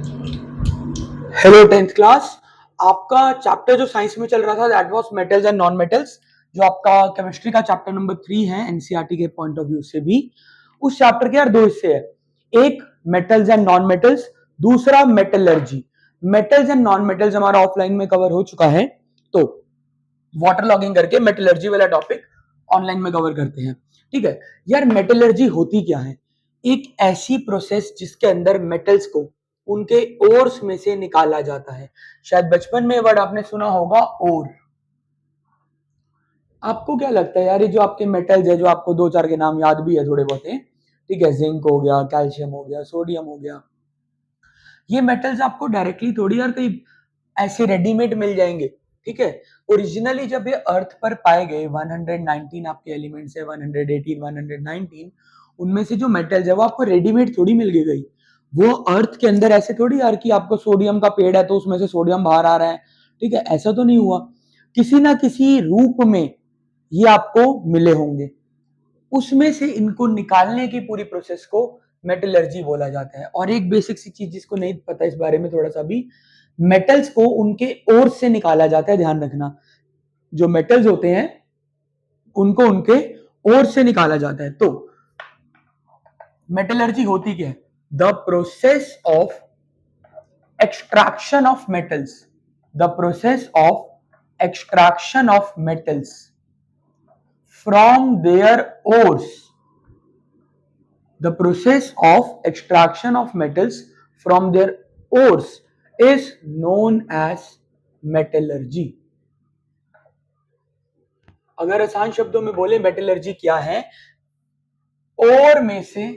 Hello tenth class. आपका chapter जो science में चल रहा था that was metals and non metals, जो आपका केमिस्ट्री का चैप्टर नंबर 3 है एनसीईआरटी के पॉइंट ऑफ व्यू से भी। उस चैप्टर के यार दो हिस्से हैं, एक मेटल्स एंड नॉन मेटल्स, दूसरा metallurgy. Metals and non metals हमारा ऑफलाइन में कवर हो चुका है, तो वाटर लॉगिंग करके मेटलर्जी वाला टॉपिक ऑनलाइन में कवर करते हैं। ठीक है यार, मेटलर्जी होती क्या है? एक ऐसी प्रोसेस जिसके अंदर मेटल्स को उनके ओर्स में से निकाला जाता है। शायद बचपन में वर्ड आपने सुना होगा, ओर। आपको क्या लगता है यार, ये जो आपके मेटल्स है, जो आपको दो चार के नाम याद भी है थोड़े बहुत हैं, ठीक है, जिंक हो गया, कैल्शियम हो गया, सोडियम हो गया, ये मेटल्स आपको डायरेक्टली थोड़ी यार कहीं ऐसे रेडीमेड मिल जाएंगे। ठीक है, ओरिजिनली जब ये अर्थ पर पाए गए 119 आपके एलिमेंट्स है, 118 119, उनमें से जो मेटल्स है वो आपको रेडीमेड थोड़ी मिल गई। वो अर्थ के अंदर ऐसे थोड़ी यार कि आपको सोडियम का पेड़ है तो उसमें से सोडियम बाहर आ रहा है। ठीक है, ऐसा तो नहीं हुआ। किसी ना किसी रूप में ये आपको मिले होंगे, उसमें से इनको निकालने की पूरी प्रोसेस को मेटलर्जी बोला जाता है। और एक बेसिक सी चीज जिसको नहीं पता इस बारे में थोड़ा सा भी, मेटल्स को उनके ओर से निकाला जाता है। ध्यान रखना, जो मेटल्स होते हैं उनको उनके ओर से निकाला जाता है। तो मेटलर्जी होती क्या है? The process of extraction of metals, the process of extraction of metals from their ores, the process of extraction of metals from their ores is known as metallurgy. अगर आसान शब्दों में बोले मेटलर्जी क्या है, ओर में से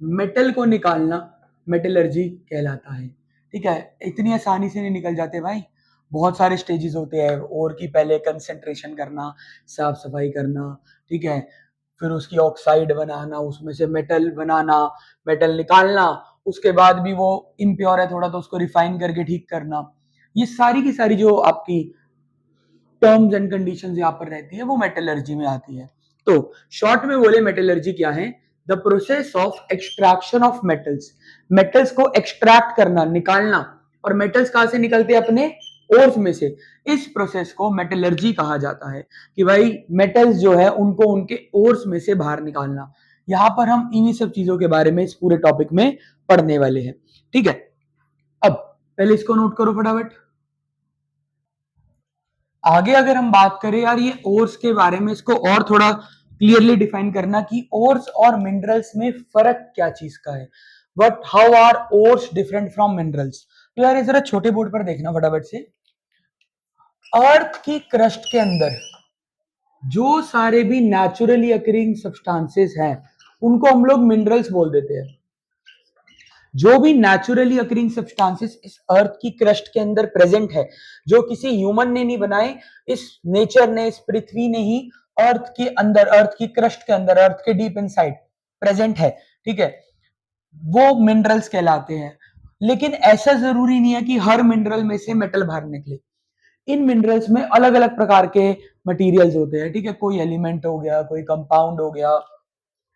मेटल को निकालना मेटलर्जी कहलाता है। ठीक है, इतनी आसानी से नहीं निकल जाते भाई, बहुत सारे स्टेजेस होते हैं ओर की। पहले कंसेंट्रेशन करना, साफ सफाई करना, ठीक है, फिर उसकी ऑक्साइड बनाना, उसमें से मेटल बनाना, मेटल निकालना, उसके बाद भी वो इम्प्योर है थोड़ा तो उसको रिफाइन करके ठीक करना। ये सारी की सारी जो आपकी टर्म्स एंड कंडीशंस यहाँ पर रहती है वो मेटलर्जी में आती है। तो शॉर्ट में बोले मेटलर्जी क्या है? The process of extraction of metals, metals को एक्सट्रैक्ट करना, निकालना। और मेटल्स कहां से निकलते हैं? अपने ओर्स में से। इस प्रोसेस को मेटलर्जी कहा जाता है कि भाई मेटल्स जो है उनको उनके ओर्स में से बाहर निकालना। यहां पर हम इन्हीं सब चीजों के बारे में इस पूरे टॉपिक में पढ़ने वाले हैं। ठीक है, अब पहले इसको नोट करो फटाफट। आगे अगर हम बात करें यार ये ओर्स के बारे में, इसको और थोड़ा क्लियरली डिफाइन करना कि ओर्स और मिनरल्स में फर्क क्या चीज का है। But how are ores different from minerals? तो यार जरा छोटे बोर्ड पर देखना फटाफट से। अर्थ की क्रस्ट के अंदर जो सारे भी नेचुरली अकरिंग सब्सटेंसेस हैं उनको हम लोग मिनरल्स बोल देते हैं। जो भी नेचुरली अकरिंग सब्सटेंसेस इस अर्थ की क्रस्ट के अंदर प्रेजेंट है, जो किसी ह्यूमन ने नहीं बनाए, इस नेचर ने, इस पृथ्वी ने ही अर्थ के अंदर, अर्थ की क्रस्ट के अंदर, अर्थ के डीप इनसाइड प्रेजेंट है, ठीक है, वो मिनरल्स कहलाते हैं। लेकिन ऐसा जरूरी नहीं है कि हर मिनरल में से मेटल बाहर निकले। इन मिनरल्स में अलग अलग प्रकार के मटेरियल्स होते हैं। ठीक है, कोई एलिमेंट हो गया, कोई कंपाउंड हो गया,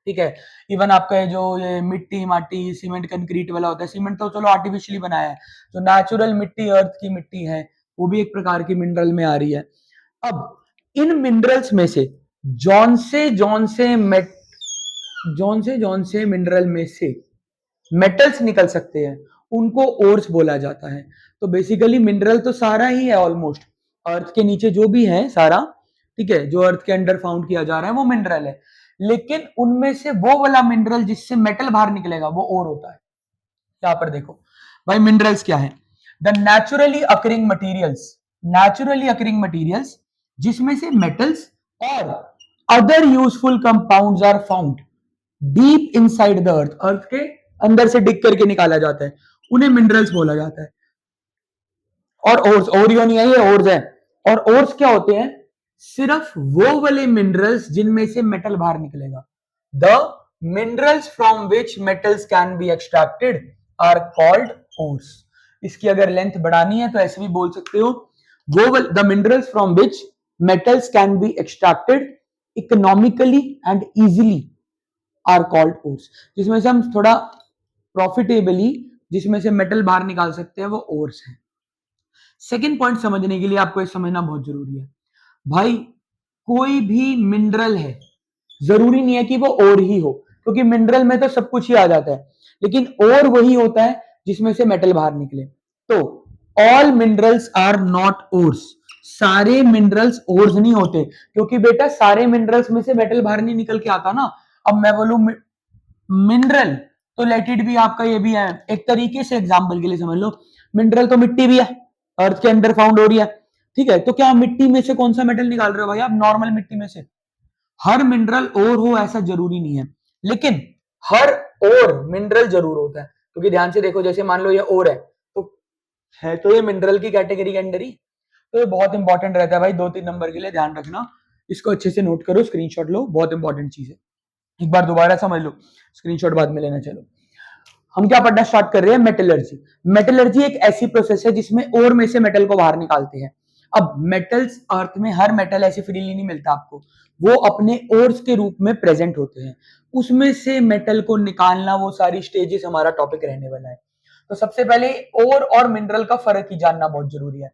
ठीक है। इवन आपका जो ये मिट्टी माटी सीमेंट कंक्रीट वाला होता है, सीमेंट तो चलो आर्टिफिशियली बनाया है, जो नेचुरल मिट्टी अर्थ की मिट्टी है वो भी एक प्रकार की मिनरल में आ रही है। अब इन मिनरल्स में से जौन से मिनरल में से मेटल्स निकल सकते हैं उनको ओर्स बोला जाता है। तो बेसिकली मिनरल तो सारा ही है ऑलमोस्ट, अर्थ के नीचे जो भी है सारा, ठीक है, जो अर्थ के अंडर फाउंड किया जा रहा है वो मिनरल है। लेकिन उनमें से वो वाला मिनरल जिससे मेटल बाहर निकलेगा वो और होता है। यहां पर देखो भाई, मिनरल्स क्या है? द नेचुरली अकरिंग मटीरियल्स जिसमें से मेटल्स और other useful compounds are found deep inside the earth, earth के अंदर से डिग करके निकाला जाता है, उन्हें मिनरल्स बोला जाता है। और ओर्स, ओरियो नहीं है ये, ओर्स है। और ओर्स क्या होते हैं? सिर्फ वो वाले मिनरल्स जिनमें से मेटल बाहर निकलेगा। The minerals from which metals can be extracted are called ores. इसकी अगर लेंथ बढ़ानी है तो ऐसे भी बोल सकते हो, वो the minerals from which metals can be extracted economically and easily are called ores. जिसमें से हम थोड़ा प्रॉफिटेबली जिसमें से मेटल बाहर निकाल सकते हैं वो ओर्स हैं। सेकेंड पॉइंट समझने के लिए आपको ये समझना बहुत जरूरी है भाई, कोई भी मिनरल है, जरूरी नहीं है कि वो ओर ही हो, क्योंकि मिनरल में तो सब कुछ ही आ जाता है, लेकिन ओर वही होता है जिसमें से मेटल बाहर निकले। तो all minerals are not ores, सारे मिनरल्स ओर्स नहीं होते, क्योंकि बेटा सारे मिनरल्स में से मेटल बाहर नहीं निकल के आता ना। अब मैं बोलूं मिनरल, तो लेट इट भी आपका ये भी है, एक तरीके से एग्जांपल के लिए समझ लो, मिनरल तो मिट्टी भी है, अर्थ के अंदर फाउंड हो रही है, ठीक है, तो क्या मिट्टी में से कौन सा मेटल निकाल रहे हो भाई आप, नॉर्मल मिट्टी में से। हर मिनरल और हो ऐसा जरूरी नहीं है, लेकिन हर और मिनरल जरूर होता है, क्योंकि ध्यान से देखो, जैसे मान लो ये और है तो ये मिनरल की कैटेगरी के अंदर ही, तो ये बहुत इंपॉर्टेंट रहता है भाई, 2-3 नंबर के लिए ध्यान रखना, इसको अच्छे से नोट करो, स्क्रीनशॉट लो, बहुत इंपॉर्टेंट चीज है, एक बार दोबारा समझ लो, स्क्रीनशॉट बाद में लेना। चलो हम क्या पढ़ना स्टार्ट कर रहे हैं, मेटलर्जी। मेटलर्जी एक ऐसी प्रोसेस है जिसमें ओर में से मेटल को बाहर निकालते हैं। अब मेटल्स अर्थ में हर मेटल ऐसे फ्रीली नहीं मिलता आपको, वो अपने ओर्स के रूप में प्रेजेंट होते हैं, उसमें से मेटल को निकालना, वो सारी स्टेजेस हमारा टॉपिक रहने वाला है। तो सबसे पहले ओर और मिनरल का फर्क ही जानना बहुत जरूरी है।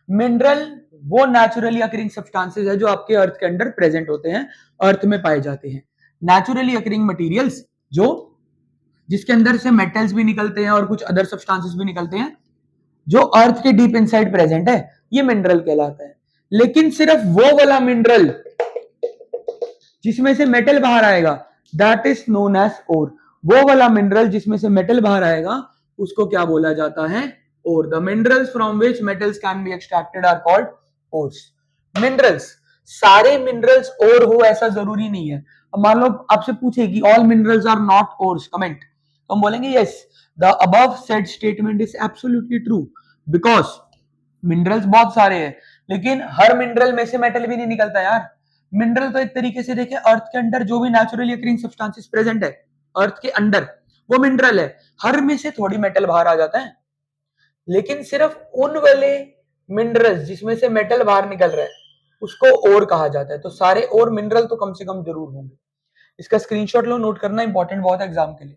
मिनरल वो नेचुरली अकरिंग सब्सटेंसेस है जो आपके अर्थ के अंदर प्रेजेंट होते हैं, अर्थ में पाए जाते हैं। नेचुरली अकरिंग मटेरियल्स जो जिसके अंदर से मेटल्स भी निकलते हैं और कुछ अदर सब्सटेंसेस भी निकलते हैं, जो अर्थ के डीप इनसाइड प्रेजेंट है, ये मिनरल कहलाता है। लेकिन सिर्फ वो वाला मिनरल जिसमें से मेटल बाहर आएगा, दैट इज नोन एज ओर। वो वाला मिनरल जिसमें से मेटल बाहर आएगा उसको क्या बोला जाता है, ore. The minerals from which metals can be extracted are called ores. Minerals, सारे मिनरल्स ओर हो ऐसा जरूरी नहीं है। अब मान लो आपसे पूछे कि all minerals are not ores, comment, तो हम बोलेंगे yes, the above said statement is absolutely true, because minerals बहुत सारे हैं, लेकिन हर मिनरल में से मेटल भी नहीं निकलता यार। मिनरल तो एक तरीके से देखें, अर्थ के अंदर जो भी नेचुरली अकरिंग सब्सटेंसेस प्रेजेंट है अर्थ के अंदर, वो मिनरल है, हर में से थोड़ी मेटल बाहर आ जाता है। लेकिन सिर्फ उन वाले मिनरल्स जिसमें से मेटल बाहर निकल रहा है उसको ओर कहा जाता है। तो सारे और मिनरल तो कम से कम जरूर होंगे। इसका स्क्रीनशॉट लो, नोट करना इंपॉर्टेंट बहुत है एग्जाम के लिए।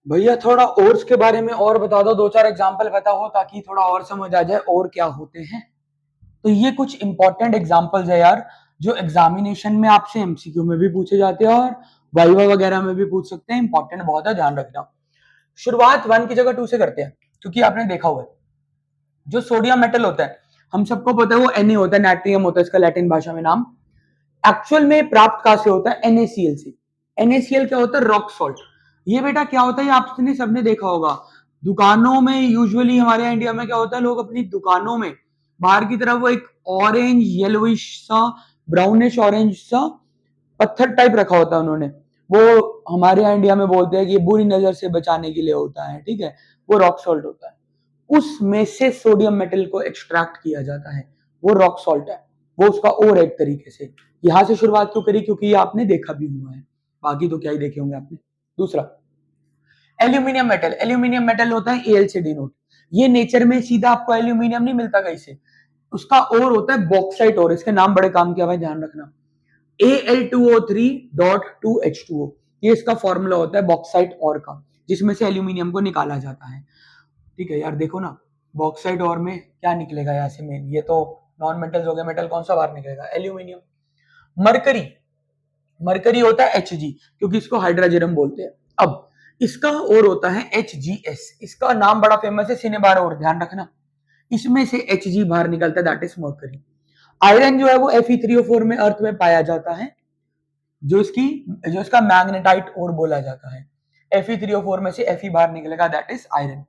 भैया थोड़ा ओर्स के बारे में और बता दो, 2-4 एग्जाम्पल बता हो ताकि थोड़ा और समझ आ जाए और क्या होते हैं। तो ये कुछ इंपॉर्टेंट एग्जाम्पल्स है यार, जो एग्जामिनेशन में आपसे एमसीक्यू में भी पूछे जाते हैं और वाइवा वगैरह में भी पूछ सकते हैं, इंपॉर्टेंट बहुत है, ध्यान रखना। शुरुआत 1 की जगह 2 से करते हैं, क्योंकि आपने देखा हुआ है जो सोडियम मेटल होता है, हम सबको पता है वो Na होता है, नाइट्रियम होता है इसका लैटिन भाषा में नाम। एक्चुअल में प्राप्त कहां से होता है, NaCl से। NaCl क्या होता है, रॉक सॉल्ट। ये बेटा क्या होता है, आपने सबने देखा होगा दुकानों में, यूजुअली हमारे यहाँ इंडिया में क्या होता है, लोग अपनी दुकानों में बाहर की तरफ वो एक ऑरेंज येलोइश सा, ब्राउनिश ऑरेंज सा पत्थर टाइप रखा होता है उन्होंने, वो हमारे यहाँ इंडिया में बोलते हैं कि ये बुरी नजर से बचाने के लिए होता है, ठीक है, वो रॉक सॉल्ट होता है। उसमें से सोडियम मेटल को एक्सट्रैक्ट किया जाता है, वो रॉक सॉल्ट है, वो उसका और एक तरीके से। यहां से शुरुआत क्यों करी, क्योंकि ये आपने देखा भी हुआ है, बाकी तो क्या ही देखे होंगे आपने। दूसरा एल्यूमिनियम मेटल, एल्यूमिनियम मेटल होता है Al से डिनोट। ये नेचर में सीधा आपको एल्यूमिनियम नहीं मिलता कहीं से, उसका और होता है बॉक्साइट और, इसके नाम बड़े काम किया भाई, ध्यान रखना, Al2O3.2H2O, ये इसका फॉर्मूला होता है बॉक्साइट और का, जिसमें से एल्यूमिनियम को निकाला जाता है। ठीक है यार, देखो ना बॉक्साइट और में क्या निकलेगा यहाँ से मेन, ये तो नॉन मेटल्स हो गए, मेटल कौन सा बाहर निकलेगा, एल्यूमिनियम। मरकरी, मरकरी होता है Hg, क्योंकि इसको हाइड्रोजन बोलते हैं। अब इसका और होता है HgS, इसका नाम बड़ा फेमस है, सिनेबार और, ध्यान रखना, इसमें से Hg बाहर निकलता है, दैट इज मरकरी। आयरन जो है वो Fe3O4 में अर्थ में पाया जाता है, जो इसका मैग्नेटाइट और बोला जाता है। Fe3O4 में से Fe बाहर निकलेगा, that is iron.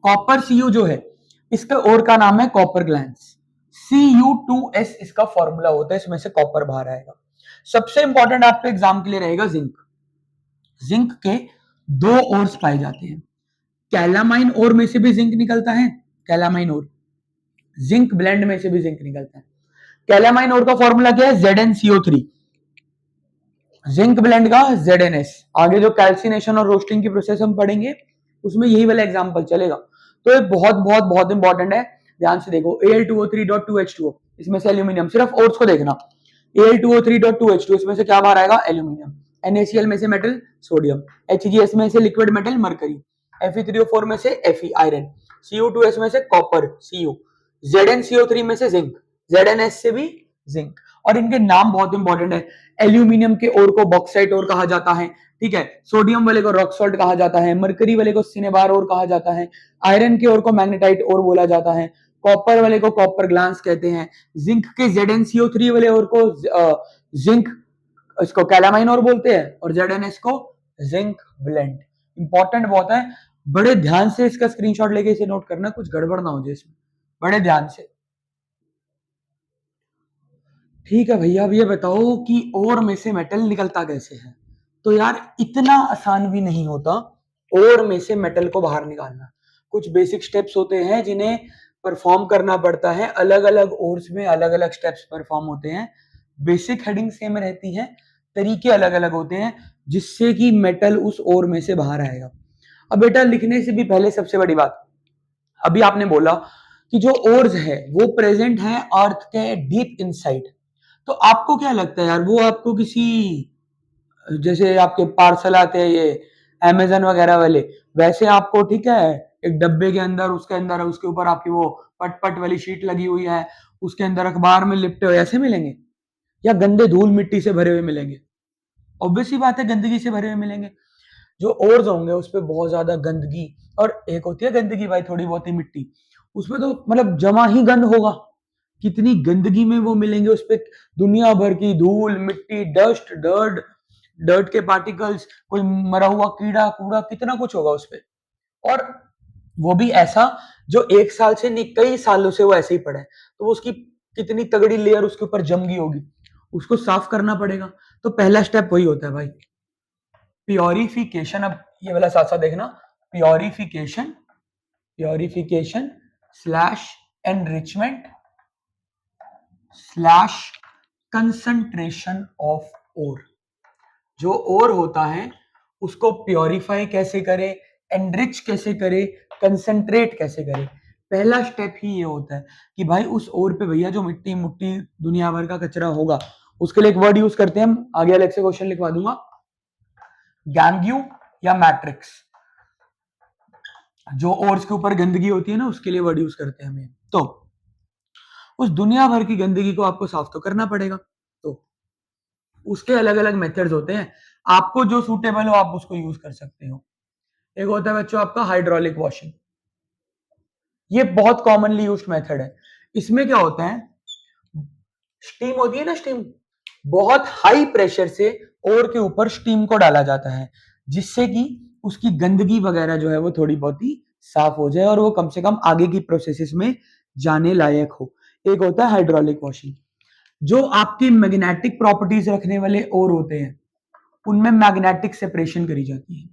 Copper Cu जो है, इसका और का नाम है कॉपर ग्लैंस, Cu2S इसका फॉर्मूला होता है, इसमें से कॉपर बाहर आएगा। सबसे इंपॉर्टेंट आपके एग्जाम के लिए रहेगा जिंक। जिंक के 2 ओर्स पाए जाते हैं, कैलामाइन ओर में से भी जिंक निकलता है, कैलामाइन ओर, जिंक ब्लेंड में से भी जिंक निकलता है। कैलामाइन ओर का फॉर्मूला क्या है, ZnCO3, जिंक ब्लेंड का ZnS। आगे जो कैल्सिनेशन और रोस्टिंग की प्रोसेस हम पढ़ेंगे उसमें यही वाला एग्जांपल चलेगा। तो ये बहुत बहुत बहुत इंपॉर्टेंट है, ध्यान से देखो, Al2O3.2H2O, इसमें से एल्यूमिनियम, सिर्फ ओर्स को देखना, Al2O3.2H2, इसमें से क्या बाहर आएगा, एल्यूमिनियम। NaCl में से मेटल सोडियम, HGS में से लिक्विड मेटल मरकरी, Fe3O4 में से Fe आयरन, Cu2S में से कॉपर Cu, ZnCO3 में से जिंक, ZnS से भी जिंक। और इनके नाम बहुत इंपॉर्टेंट है। एल्यूमिनियम के ओर को बॉक्साइट ओर कहा जाता है, ठीक है। सोडियम वाले को रॉक सॉल्ट कहा जाता है, मरकरी वाले को सिनेबार ओर कहा जाता है, आयरन के ओर को मैग्नेटाइट ओर बोला जाता है, कॉपर वाले को कॉपर ग्लांस कहते हैं, जिंक के ZnCO3 वाले ओर को जिंक इसको कैलामाइन और बोलते हैं, और ZnS को जिंक ब्लेंड। इंपॉर्टेंट बहुत है, बड़े ध्यान से इसका स्क्रीनशॉट लेके इसे नोट करना, कुछ गड़बड़ ना हो जाए इसमें, बड़े ध्यान से। ठीक है भैया, अब ये बताओ कि ओर में से मेटल निकलता कैसे है। तो यार इतना आसान भी नहीं होता ओर में से मेटल को बाहर निकालना। कुछ बेसिक स्टेप्स होते हैं जिन्हें परफॉर्म करना पड़ता है, अलग अलग ओर्स में अलग अलग स्टेप्स परफॉर्म होते हैं। बेसिक हेडिंग सेम रहती है, तरीके अलग अलग होते हैं जिससे कि मेटल उस ओर में से बाहर आएगा। अब बेटा लिखने से भी पहले सबसे बड़ी बात, अभी आपने बोला कि जो ओर्स है वो प्रेजेंट है अर्थ के डीप इनसाइड। तो आपको क्या लगता है यार, वो आपको किसी, जैसे आपके पार्सल आते हैं ये अमेजन वगैरह वाले, वैसे आपको ठीक है एक डब्बे के अंदर, उसके अंदर उसके ऊपर आपकी वो पट पट वाली शीट लगी हुई है, उसके अंदर अखबार में लिपटे हुए ऐसे मिलेंगे, या गंदे धूल मिट्टी से भरे हुए मिलेंगे? ऑब्वियस सी बात है गंदगी से भरे हुए मिलेंगे। जो ओर्स होंगे उस पर बहुत ज्यादा गंदगी, और एक होती है गंदगी भाई थोड़ी बहुत ही मिट्टी, उसमें तो मतलब जमा ही गंद होगा। कितनी गंदगी में वो मिलेंगे, उस पर दुनिया भर की धूल मिट्टी डस्ट डर्ट, डर्ट के पार्टिकल्स, कोई मरा हुआ कीड़ा कूड़ा, कितना कुछ होगा उस पर। और वो भी ऐसा जो एक साल से नहीं कई सालों से वो ऐसे ही पड़ा है, तो वो उसकी कितनी तगड़ी लेयर उसके ऊपर जम गई होगी, उसको साफ करना पड़ेगा। तो पहला स्टेप वही होता है भाई, प्योरिफिकेशन। अब ये वाला साथ साथ देखना, purification, purification slash enrichment slash concentration of ore. जो ओर होता है उसको प्योरीफाई कैसे करे, एनरिच कैसे करे, कंसंट्रेट कैसे करे। पहला स्टेप ही ये होता है कि भाई उस ओर पे भैया जो मिट्टी मुट्टी दुनिया भर का कचरा होगा, उसके लिए एक वर्ड यूज करते हैं हम, आगे अलग से क्वेश्चन लिखवा दूंगा, गैंग्यू या मैट्रिक्स। जो ओर्स के ऊपर गंदगी होती है ना, उसके लिए वर्ड यूज करते हैं हमें। तो उस दुनिया भर की गंदगी को आपको साफ तो करना पड़ेगा, तो उसके अलग अलग मेथड्स होते हैं, आपको जो सूटेबल हो आप उसको यूज कर सकते हो। एक होता है बच्चों आपका हाइड्रोलिक वॉशिंग, ये बहुत कॉमनली यूज्ड मेथड है। इसमें क्या होता है, स्टीम होती है ना, स्टीम, बहुत हाई प्रेशर से ओर के ऊपर स्टीम को डाला जाता है, जिससे कि उसकी गंदगी वगैरह जो है वो थोड़ी बहुत ही साफ हो जाए और वो कम से कम आगे की प्रोसेसेस में जाने लायक हो। एक होता है हाइड्रोलिक वॉशिंग। जो आपकी मैग्नेटिक प्रॉपर्टीज रखने वाले ओर होते हैं उनमें मैग्नेटिक सेपरेशन करी जाती है।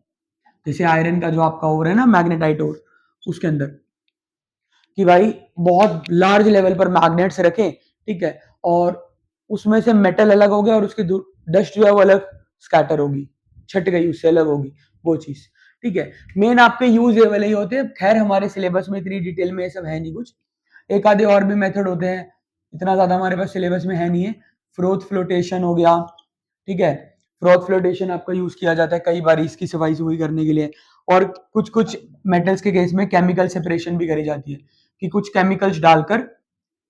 जैसे आयरन का जो आपका ओर है ना, मैग्नेटाइट ओर, उसके अंदर कि भाई बहुत लार्ज लेवल पर मैग्नेट्स रखें, ठीक है, और उसमें से मेटल अलग हो गया और उसकी डस्ट जो है वो अलग स्कैटर होगी, छट गई, उससे अलग होगी वो चीज, ठीक है। मेन आपके यूज ये वाले ही होते हैं। खैर हमारे सिलेबस में इतनी डिटेल में ये सब है नहीं, कुछ एक आधे और भी मेथड होते हैं, इतना ज्यादा हमारे पास सिलेबस में है नहीं है। फ्रोथ फ्लोटेशन हो गया, ठीक है, फ्रोथ फ्लोटेशन आपका यूज किया जाता है कई बार इसकी सफाई सुफाई करने के लिए। और कुछ कुछ मेटल्स के केस में केमिकल सेपरेशन भी करी जाती है, कि कुछ केमिकल्स डालकर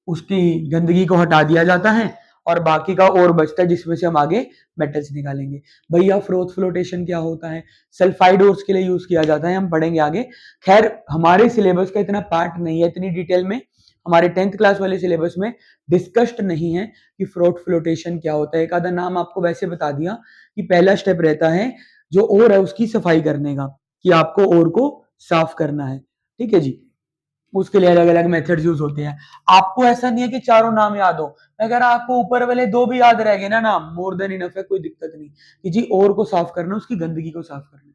उसकी गंदगी को हटा दिया जाता है और बाकी का और बचता है जिसमें से हम आगे मेटल्स निकालेंगे। भैया फ्रोथ फ्लोटेशन क्या होता है, सल्फाइड ओर्स के लिए यूज किया जाता है, हम पढ़ेंगे आगे। खैर हमारे सिलेबस का इतना पार्ट नहीं है, इतनी डिटेल में हमारे 10th क्लास वाले सिलेबस में डिस्कस्ड नहीं है कि फ्रोथ फ्लोटेशन क्या होता है। एक आधा नाम आपको वैसे बता दिया कि पहला स्टेप रहता है जो ओर है उसकी सफाई करने का, कि आपको ओर को साफ करना है, ठीक है जी। उसके लिए अलग अलग मेथड्स यूज होते हैं। आपको ऐसा नहीं है कि चारों नाम याद हो, अगर आपको ऊपर वाले दो भी याद रह गए ना नाम, मोर देन इनफ है, कोई दिक्कत नहीं कि जी ओर को साफ करना, उसकी गंदगी को साफ करना।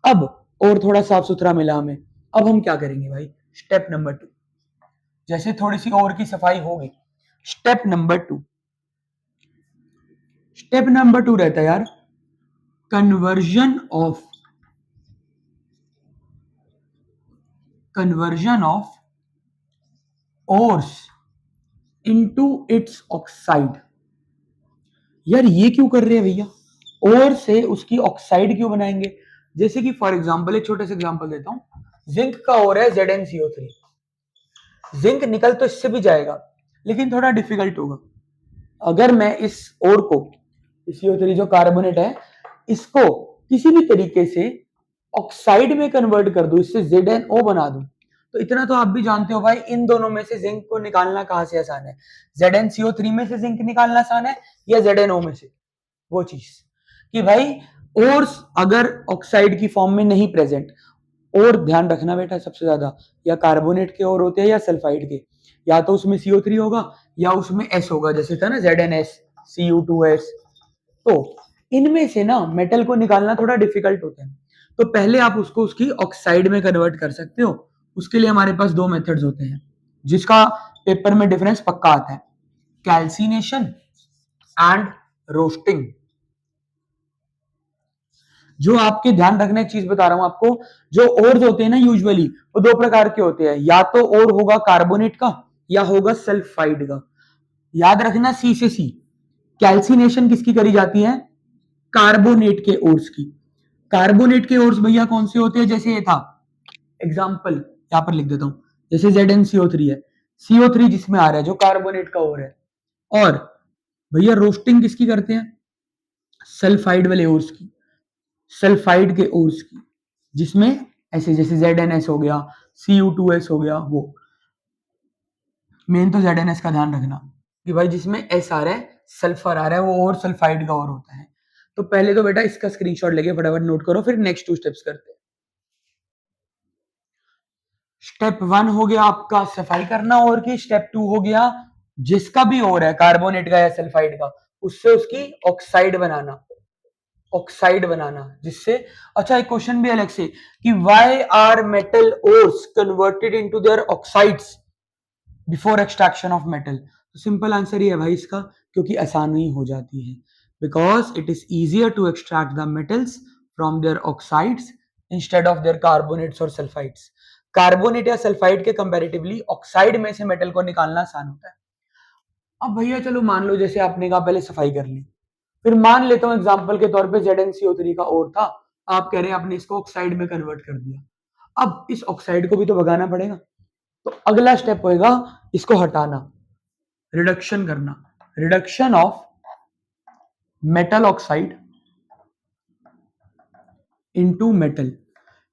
अब और थोड़ा साफ सुथरा मिला हमें, अब हम क्या करेंगे भाई, स्टेप नंबर 2। जैसे थोड़ी सी और की सफाई होगी, स्टेप नंबर 2, स्टेप नंबर 2 रहता है यार conversion of ores into its oxide. यार ये क्यों कर रहे हैं भैया, ओर से उसकी ऑक्साइड क्यों बनाएंगे? जैसे कि फॉर एग्जांपल एक छोटे से एग्जांपल देता हूं, जिंक का ओर है ZnCO3, जिंक निकल तो इससे भी जाएगा लेकिन थोड़ा डिफिकल्ट होगा। अगर मैं इस ओर को, CO3 जो कार्बोनेट है, इसको किसी भी तरीके से ऑक्साइड में कन्वर्ट कर दूं, इससे ZnO बना दूं, तो इतना तो आप भी जानते हो भाई, इन दोनों में से जिंक को निकालना कहां से आसान है? ZnCO3 में से जिंक निकालना आसान है या ZnO में से? वो चीज कि भाई ओर्स अगर ऑक्साइड की फॉर्म में नहीं प्रेजेंट, और ध्यान रखना बेटा सबसे ज्यादा, या कार्बोनेट के और होते हैं या सल्फाइड के, या तो उसमें CO3 होगा या उसमें S होगा, जैसे था ना ZnS Cu2S। तो इनमें से ना मेटल को निकालना थोड़ा डिफिकल्ट होता है, तो पहले आप उसको उसकी ऑक्साइड में कन्वर्ट कर सकते हो। उसके लिए हमारे पास दो मेथड्स होते हैं जिसका पेपर में डिफरेंस पक्का आता है, कैल्सिनेशन एंड रोस्टिंग। जो आपके ध्यान रखने एक चीज बता रहा हूं आपको, जो ओर्स होते हैं ना यूजुअली वो दो प्रकार के होते हैं, या तो ओर होगा कार्बोनेट का या होगा सल्फाइड का। याद रखना सी से सी, कैल्सिनेशन किसकी करी जाती है? कार्बोनेट के ओर्स की। कार्बोनेट के ओर्स भैया कौन से होते हैं? जैसे ये था एग्जाम्पल, यहां पर लिख देता हूं, जैसे ZnCO3 है, CO3 जिसमें आ रहा है जो कार्बोनेट का ओर है। और भैया रोस्टिंग किसकी करते हैं? सल्फाइड वाले ओर्स की, सल्फाइड के ओर्स की, जिसमें ऐसे जैसे ZnS हो गया, Cu2S हो गया। वो मेन तो ZnS का ध्यान रखना कि भाई जिसमें S आ रहा है, सल्फर आ रहा है, वो और सल्फाइड का और होता है। तो पहले तो बेटा इसका स्क्रीनशॉट लेके फटाफट नोट करो, फिर नेक्स्ट 2 स्टेप्स करते हैं। स्टेप 1 हो गया आपका सफाई करना और की, स्टेप 2 हो गया जिसका भी और है कार्बोनेट का या सल्फाइड का, उससे उसकी ऑक्साइड बनाना, ऑक्साइड बनाना जिससे। अच्छा एक क्वेश्चन भी अलग से कि why are metal ores converted into their oxides before extraction of metal? तो सिंपल आंसर ये है भाई इसका, क्योंकि आसानी हो जाती है, because it is easier to extract the metals from their oxides instead of their carbonates और सल्फाइड्स। कार्बोनेट या सल्फाइड के कंपैरेटिवली ऑक्साइड में से मेटल को निकालना आसान होता है। अब भैया चलो मान लो जैसे आपने कहा पहले सफाई कर ली, फिर मान लेता हूं एग्जांपल के तौर पे ZnCO3 का और था, आप कह रहे हैं आपने इसको ऑक्साइड में कन्वर्ट कर दिया। अब इस ऑक्साइड को भी तो भगाना पड़ेगा, तो अगला स्टेप होएगा इसको हटाना, रिडक्शन करना, reduction of metal oxide into metal.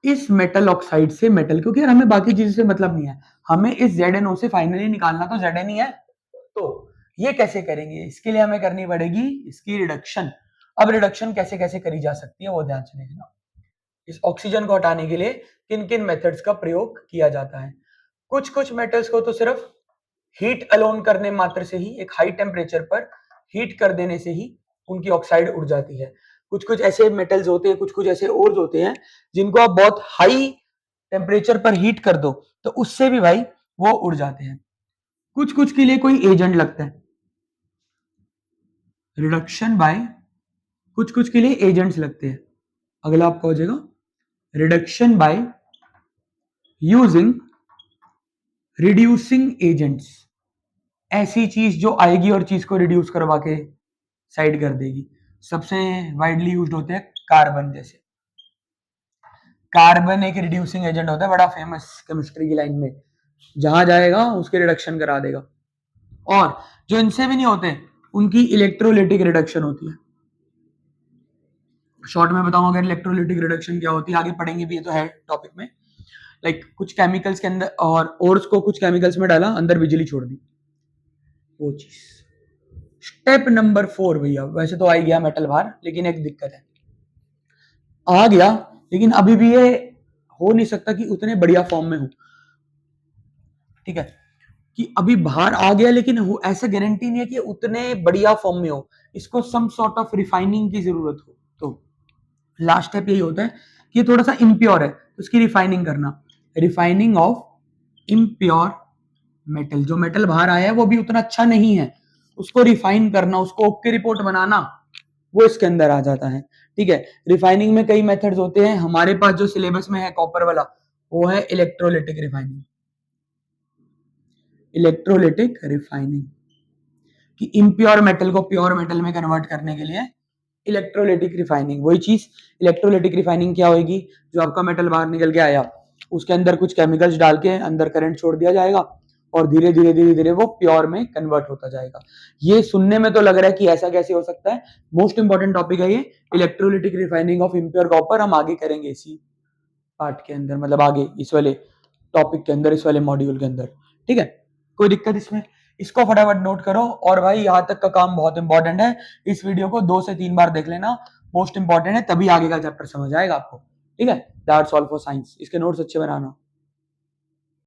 इस मेटल ऑक्साइड से मेटल, क्योंकि यार हमें बाकी चीजों से मतलब नहीं है, हमें इस ZnO से फाइनली निकालना तो Zn ही है। तो ये कैसे करेंगे? इसके लिए हमें करनी पड़ेगी इसकी रिडक्शन। अब रिडक्शन कैसे कैसे करी जा सकती है वो ध्यान से देखना। इस ऑक्सीजन को हटाने के लिए किन किन मेथड्स का प्रयोग किया जाता है? कुछ कुछ मेटल्स को तो सिर्फ हीट अलोन करने मात्र से ही, एक हाई टेम्परेचर पर हीट कर देने से ही उनकी ऑक्साइड उड़ जाती है। कुछ कुछ ऐसे मेटल्स होते हैं, कुछ कुछ ऐसे ओर्स होते हैं जिनको आप बहुत हाई टेम्परेचर पर हीट कर दो तो उससे भी भाई वो उड़ जाते हैं। कुछ कुछ के लिए कोई एजेंट लगता है, रिडक्शन बाय, कुछ कुछ के लिए एजेंट्स लगते हैं। अगला आपका हो जाएगा reduction by using reducing agents. ऐसी चीज जो आएगी और चीज को रिड्यूस करवा के साइड कर देगी। सबसे वाइडली यूज्ड होते हैं कार्बन जैसे, कार्बन एक रिड्यूसिंग एजेंट होता है, बड़ा फेमस केमिस्ट्री की लाइन में, जहां जाएगा उसके रिडक्शन करा देगा। और जो इनसे भी नहीं होते उनकी इलेक्ट्रोलिटिक रिडक्शन होती है। शॉर्ट में बताऊंगा अगर इलेक्ट्रोलिटिक रिडक्शन क्या होती है, आगे पढ़ेंगे भी, ये तो है टॉपिक में। लाइक कुछ केमिकल्स के अंदर और ओर्स को कुछ केमिकल्स में डाला, अंदर बिजली छोड़ दी, वो चीज। स्टेप नंबर 4 भैया, वैसे तो आ ही गया मेटल बाहर, लेकिन एक दिक्कत है, आ गया लेकिन अभी भी ये हो नहीं सकता कि उतने बढ़िया फॉर्म में हो। ठीक है, कि अभी बाहर आ गया लेकिन हो ऐसा गारंटी नहीं है कि उतने बढ़िया फॉर्म में हो, इसको सम सॉर्ट ऑफ रिफाइनिंग की जरूरत हो। तो लास्ट स्टेप यही होता है कि ये थोड़ा सा इम्प्योर है, उसकी रिफाइनिंग करना, रिफाइनिंग ऑफ इम्प्योर मेटल। जो मेटल बाहर आया है वो भी उतना अच्छा नहीं है, उसको रिफाइन करना, उसको ओके रिपोर्ट बनाना, वो इसके अंदर आ जाता है। ठीक है, रिफाइनिंग में कई मेथड्स होते हैं, हमारे पास जो सिलेबस में है कॉपर वाला वो है इलेक्ट्रोलिटिक रिफाइनिंग। इलेक्ट्रोलिटिक रिफाइनिंग कि इम्प्योर मेटल को प्योर मेटल में कन्वर्ट करने के लिए इलेक्ट्रोलिटिक रिफाइनिंग, वही चीज इलेक्ट्रोलिटिक रिफाइनिंग क्या होगी, जो आपका मेटल बाहर निकल के आया उसके अंदर कुछ केमिकल्स डाल के अंदर करंट छोड़ दिया जाएगा और धीरे धीरे धीरे धीरे वो प्योर में कन्वर्ट होता जाएगा। ये सुनने में तो लग रहा है कि ऐसा कैसे हो सकता है, मोस्ट इंपॉर्टेंट टॉपिक है ये electrolytic refining of impure copper. हम आगे करेंगे इसी पार्ट के अंदर, मतलब आगे इस वाले टॉपिक के अंदर, इस वाले मॉड्यूल के अंदर। ठीक है, कोई दिक्कत इसमें? इसको फटाफट नोट करो। और भाई यहाँ तक का काम बहुत इंपॉर्टेंट है, इस वीडियो को 2 से 3 बार देख लेना, मोस्ट इंपॉर्टेंट है, तभी आगे का चैप्टर समझ आएगा आपको। ठीक है, दैट्स ऑल फॉर साइंस। इसके नोट्स अच्छे बनाना।